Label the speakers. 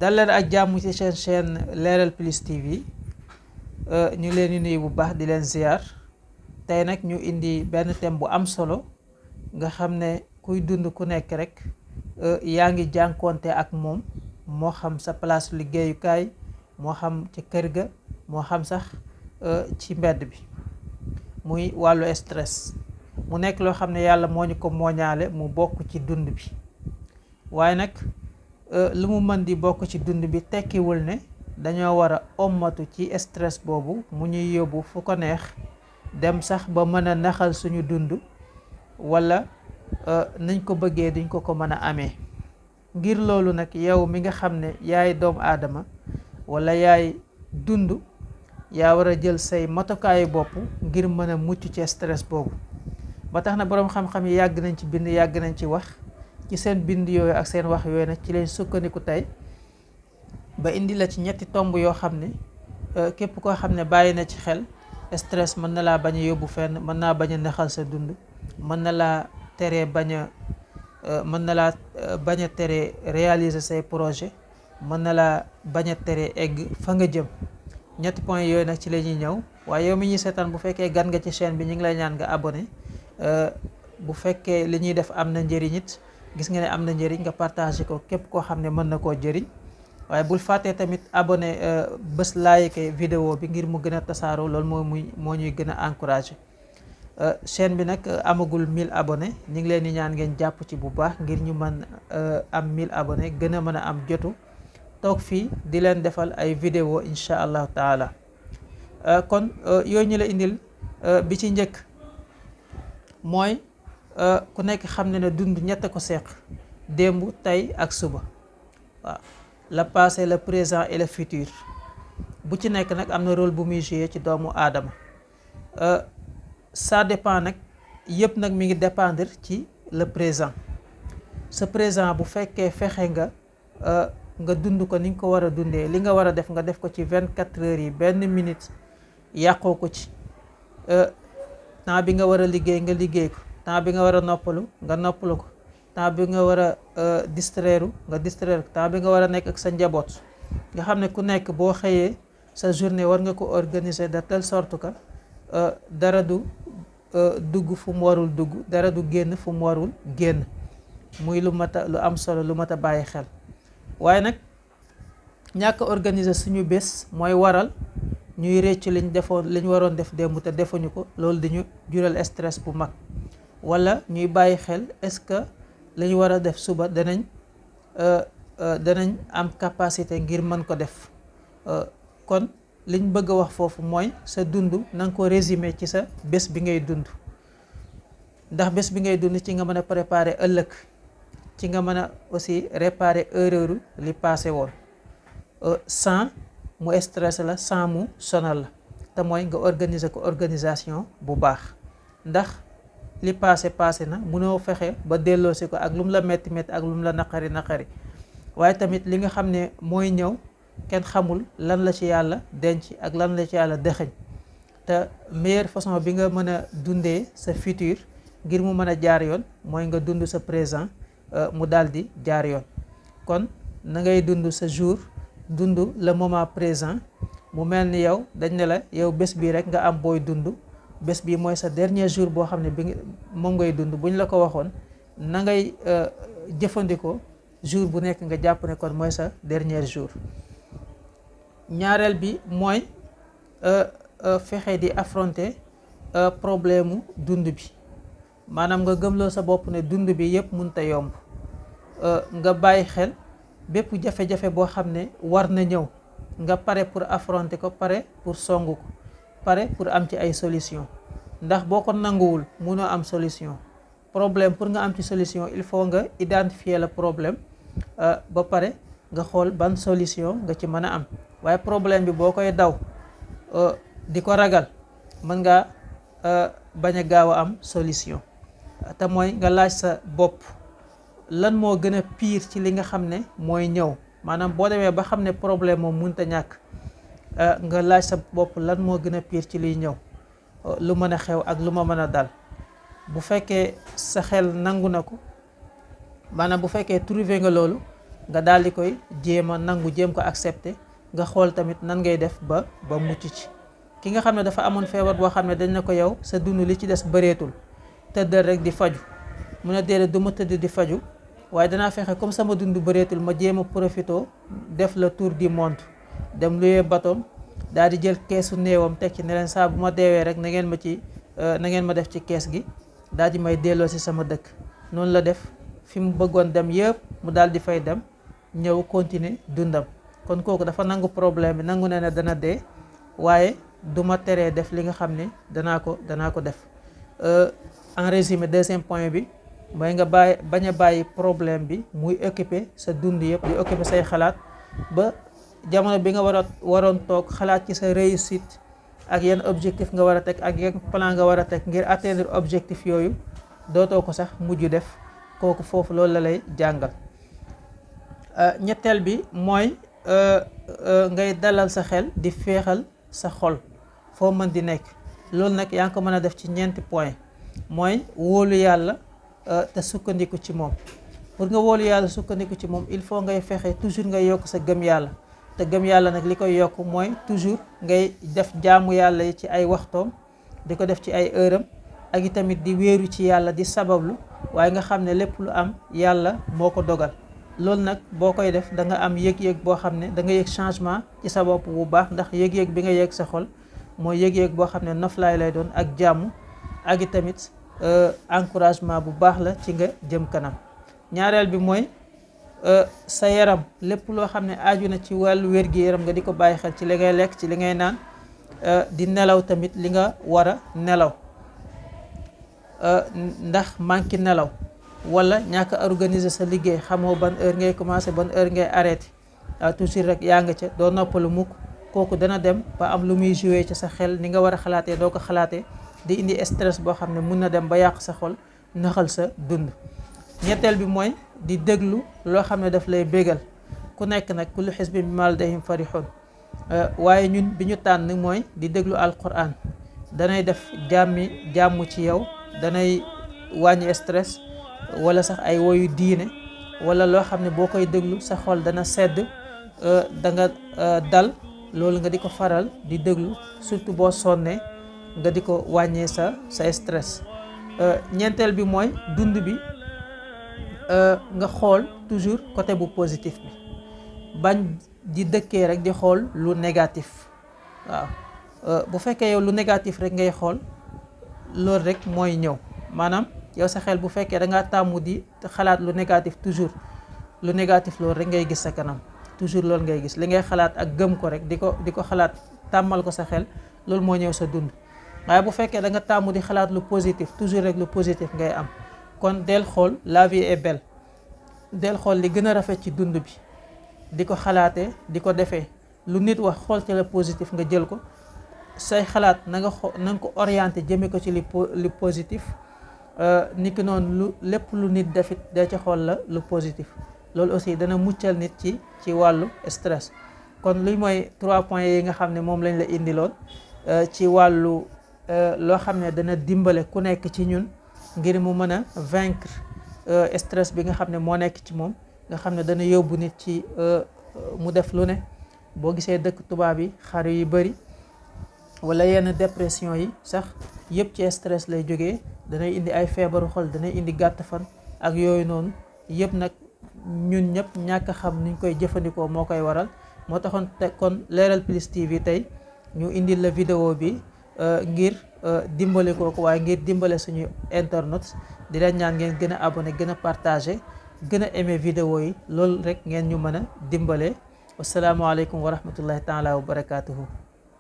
Speaker 1: dal leen ak jàmm ci seen chaîne Leral Plus TV ñu leen di nuyu bu baax di leen ziar tey nag ñu indi benn thème bu am solo nga xam ne kuy dund ku nekk rek yaa ngi jànkoonte ak moom moo xam sa place liggéeyukaay moo xam ci kër ga moo xam sax ci mbedd bi muy wàllu stress mu nekk loo xam ne yàlla moo ñu ko mooñaale mu bokk ci dund bi waaye nag lu mu mën di bokk ci dund bi tekkiwul ne dañoo war a ommatu ci stress boobu mu ñuy yóbbu fu ko neex dem sax ba mën a naxal suñu dund walla nañ ko bëggee duñ ko mën a amee. ngir loolu nag yow mi nga xam ne yaay doomu aadama walla yaay dund yaa war a jël say matukaayu bopp ngir mën a mucc ci stress boobu ba tax na boroom xam-xam yi yàgg nañ ci bind yàgg nañ ci wax ci seen bind yooyu ak seen wax yooyu nag ci leen sukkandiku tey ba indi la ci ñetti tomb yoo xam ne képp koo xam ne bàyyi na ci xel stress mën na laa bañ a yóbbu fenn mën naa bañ a naxal sa dund mën na laa tere bañ a tere réaliser say projet mën na laa bañ a tere egg fa nga jëm. ñetti point yooyu nag ci la ñuy ñëw waaye yow mi ñuy seetaan bu fekkee gan nga ci chaîne bi ñu ngi lay ñaan nga abonné bu fekkee li ñuy def am na njëriñ it gis nga ne am na njëriñ nga partagé ko képp koo xam ne mën na koo jëriñ waaye bul fàttee tamit abonné bés like vidéo bi ngir mu gën a tasaaroo loolu moo ñuy gën a encouragé. chaîne bi nag amagul 1000 abonnés ñu ngi leen di ñaan ngeen jàpp ci bu baax ngir ñu mën am 1000 abonnés gën a mën a am jotu toog fii di leen defal ay vidéo incha allahu taala. kon yooyu ñu la indil bi ci njëkk mooy ku nekk xam ne ne dund ñett ko seq démb tey ak suba waaw le passé le présent et le futur bu ci nekk nag am na rôle bu muy joué ci doomu aadama. Ça dépend nag yëpp nag mi ngi dépendre ci le présent sa présent bu fekkee fexe nga dund ko ni nga ko war a dundee li nga war a def nga def ko ci 24 heures yi benn minute yàqoo ko ci temps bi nga war a liggéey nga liggéey ko temps bi nga war a noppalu nga noppalu ko temps bi nga war a distraire nga distraire ko temps bi nga war a nekk ak sa njaboot nga xam ne ku nekk boo xëyee sa journée war nga ko organiser de telle sorte que dara du dugg fu mu warul dugg dara du génn fu mu warul génn muy lu am solo lu mat a bàyyi xel. waaye nag ñàkk organiser suñu bés mooy waral ñuy réccu liñ waroon def démb te defuñu ko loolu dañu jural stress bu mag walla ñuy bàyyi xel est-ce que lañu war a def suba danañ am capacité ngir mën ko def kon liñ bëgg a wax foofu mooy sa dund na nga ko résumer ci sa bés bi ngay dund ndax bés bi ngay dund ci nga mën a préparer ëllëg ci nga mën a aussi réparer erreur li passé woon sans mu stress la sans mu sonal la te mooy nga organiser ko organisation bu baax ndax li passé na mënoo fexe ba delloosi ko ak lu mu la metti ak lu mu la naqari waaye tamit li nga xam ne mooy ñëw kenn xamul lan la ci yàlla denc ak lan la ci yàlla dëxëñ te meilleure façon bi nga mën a dundee sa futur ngir mu mën a jaar yoon mooy nga dund sa présent mu daldi jaar yoon. kon na ngay dund sa jour dund le moment présent mu mel ni yow dañ ne la yow bés bii rek nga am booy dund bés bii mooy sa dernier jour boo xam ne moom ngay dund buñ la ko waxoon na ngay jëfandikoo jour bu nekk nga jàpp ne kon mooy sa dernier jour. ñaareel bi mooy fexe di affronter problème mu dund bi maanaam nga gëmloo sa bopp ne dund bi yëpp mënut a yomb nga bàyyi xel bépp jafe-jafe boo xam ne war na ñëw nga pare pour affronter ko pare pour songu ko pare pour am ci ay solution ndax boo ko nanguwul mënoo am solution problème pour nga am ci solution il faut nga identifier le problème ba pare nga xool ban solution nga ci mën a am. waaye problème bi boo koy daw di ko ragal mën nga bañ a gaaw a am solution te mooy nga laaj sa bopp lan moo gën a pire ci li nga xam ne mooy ñëw maanaam boo demee ba xam ne problème moom mënut a ñàkk nga laaj sa bopp lan moo gën a pire ci liy ñëw lu mën a xew ak lu ma mën a dal bu fekkee sa xel nangu na ko maanaam bu fekkee trouvé nga loolu nga daal di koy jéem a nangu jéem ko accepter nga xool tamit nan ngay def ba mucc ci. ki nga xam ne dafa amoon feebar boo xam ne dañ ne ko yow sa dund li ci des bëreetul tëddal rek di faju mu ne déedéet du ma tëdd di faju waaye danaa fexe comme sama dund bëreetul ma jéem a profito def le tour du monde dem luyee batom daal di jël keesu néewam teg ci ne leen saa bu ma deewee rek na ngeen ma def ci kees gi daal di may delloo si sama dëkk. noonu la def fi mu bëggoon dem yëpp mu daal di fay dem ñëw continuer dundam. kon kooku dafa nangu problème bi nangu ne dana dee waaye du ma teree def li nga xam ne danaa ko def. En résumé deuxième point bi mooy nga bañ a bàyyi problème bi muy occuper sa dund yëpp di occuper say xalaat ba jamono bi nga waroon toog xalaat ci sa réussite ak yan objectif nga war a teg ak yan plan nga war a teg ngir atteindre objectif yooyu dootoo ko sax mujj def. kooku foofu loolu la lay jàngal. ñetteel bi mooy ngay dalal sa xel di féexal sa xol foo mën di nekk. loolu nag yaa ngi ko mën a def ci ñeenti point mooy wóolu yàlla te sukkandiku ci moom. pour nga wóolu yàlla sukkandiku ci moom il faut ngay fexe toujours ngay yokk sa gëm yàlla te gëm yàlla nag li koy yokk mooy toujours ngay def jaamu yàlla yi ci ay waxtoom di ko def ci ay heuram ak i tamit di wéeru ci yàlla di sabablu waaye nga xam ne lépp lu am yàlla moo ko dogal. loolu nag boo koy def da nga am yëg-yëg boo xam ne da nga yëg changement ci sa bopp bu baax ndax yëg-yëg bi nga yëg sa xol mooy yëg-yëg boo xam ne noflaay lay doon ak jàmm ak i tamit encouragement bu baax la ci nga jëm kanam. ñaareel bi mooy sa yaram lépp loo xam ne aju na ci wàllu wér-gi-yaram nga di ko bàyyi xel ci li ngay lekk ci li ngay naan di nelaw tamit li nga war a nelaw ndax manqué nelaw wala ñàkk a organiser sa liggéey xamoo ban heure ngay commencer ban heure ngay arrêter toujours rek yaa nga ca doo noppalu mukk. kooku dana dem ba am lu muy jouer ci sa xel ni nga war a xalaatee doo ko xalaatee di indi stress boo xam ne mun na dem ba yàq sa xol naxal sa dund. ñetteel bi mooy di déglu loo xam ne daf lay bégal ku nekk nag kullu xisbin bimaa ladayhim farihun waaye ñun bi ñu tànn mooy di déglu alquran danay def jàmm ci yow danay wàññi stress wala sax ay woyu diine wala loo xam ne boo koy déglu sa xol dana sedd da nga dal. loolu nga di ko faral di déglu surtout boo sonnee nga di ko wàññee sa stress. ñeenteel bi mooy dund bi nga xool toujours côté bu positif bi bañ di dëkkee rek di xool lu négatif. waaw bu fekkee yow lu négatif rek ngay xool loolu rek mooy ñëw maanaam yow sa xel bu fekkee da ngaa tàmmu di xalaat lu négatif toujours lu négatif loolu rek ngay gis sa kanam. toujours loolu ngay gis li ngay xalaat ak gëm ko rek di ko xalaat tàmmal ko sa xel loolu moo ñëw sa dund. waaye bu fekkee da nga tàmmu di xalaat lu positif toujours rek lu positif ngay am. kon del xool la vie est belle del xool li gën a rafet ci dund bi di ko xalaatee di ko defee lu nit wax xool ci la positif nga jël ko say xalaat na nga ko orienté jëme ko ci li positif ni ki noonu lépp lu nit defit da ci xool la lu positif. loolu aussi dana muccal nit ci wàllu stress. kon luy mooy 3 points yi nga xam ne moom lañ la indiloon ci wàllu loo xam ne dana dimbale ku nekk ci ñun ngir mu mën a vaincre stress bi nga xam ne moo nekk ci moom nga xam ne dana yóbbu nit ci mu def lu ne. boo gisee dëkk tubaab yi xaru yu bari wala yenn dépression yi sax yëpp ci stress lay jógee danay indi ay feebaru xol danay indi gàtt fan ak yooyu noonu yëpp nag ñun ñëpp ñàkk a xam nuñ koy jëfandikoo moo koy waral. moo taxoon kon Leral Plus TV tey ñu indil la vidéo bi ngir dimbale kooku waaye ngir dimbale suñu internet di leen ñaan ngeen gën a abonné gën a partagé gën a aimé vidéo yi loolu rek ngeen ñu mën a dimbale. Wassalaamu aleykum wa rahmatullahi taala wa barakaatuhu.